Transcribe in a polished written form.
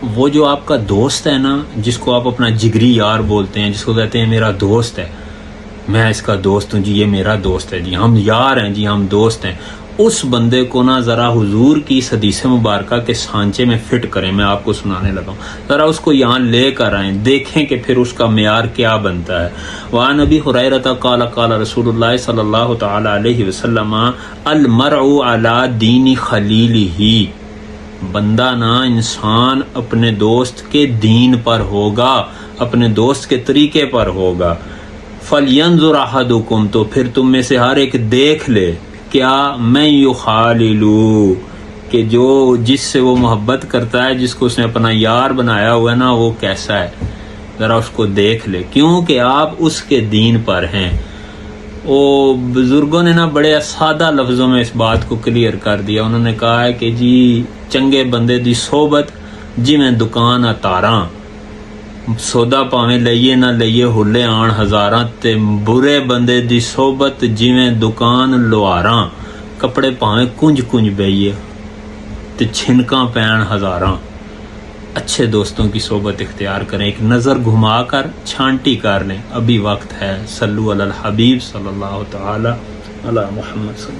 وہ جو آپ کا دوست ہے نا، جس کو آپ اپنا جگری یار بولتے ہیں، جس کو کہتے ہیں میرا دوست ہے، میں اس کا دوست ہوں جی، یہ میرا دوست ہے جی، ہم یار ہیں جی، ہم دوست ہیں، اس بندے کو نا ذرا حضور کی اس حدیث مبارکہ کے سانچے میں فٹ کریں۔ میں آپ کو سنانے لگا ہوں، ذرا اس کو یہاں لے کر آئیں، دیکھیں کہ پھر اس کا معیار کیا بنتا ہے۔ وعن ابی ہریرہ قال قال رسول اللہ صلی اللہ تعالی علیہ وسلم المرء علی دین خلیلہ، بندہ نا، انسان اپنے دوست کے دین پر ہوگا، اپنے دوست کے طریقے پر ہوگا۔ فَلْيَنْظُرْ أَحَدُكُمْ، تو پھر تم میں سے ہر ایک دیکھ لے، کیا میں یخاللو، کہ جو جس سے وہ محبت کرتا ہے، جس کو اس نے اپنا یار بنایا ہوا ہے نا، وہ کیسا ہے، ذرا اس کو دیکھ لے، کیونکہ آپ اس کے دین پر ہیں۔ وہ بزرگوں نے نا بڑے سادہ لفظوں میں اس بات کو کلیئر کر دیا۔ انہوں نے کہا ہے کہ جی چنگے بندے دی صحبت جی میں دکان اتاراں، سودا پاویں لئیے نہ لئیے ہلے آن ہزاراں، تے برے بندے دی صحبت جی میں دکان لواراں، کپڑے پاویں کنج کنج بئیے تے چھنکاں پین ہزاراں۔ اچھے دوستوں کی صحبت اختیار کریں، ایک نظر گھما کر چھانٹی کر لیں، ابھی وقت ہے۔ صلو علی الحبیب صلی اللہ تعالی علی محمد صلی اللہ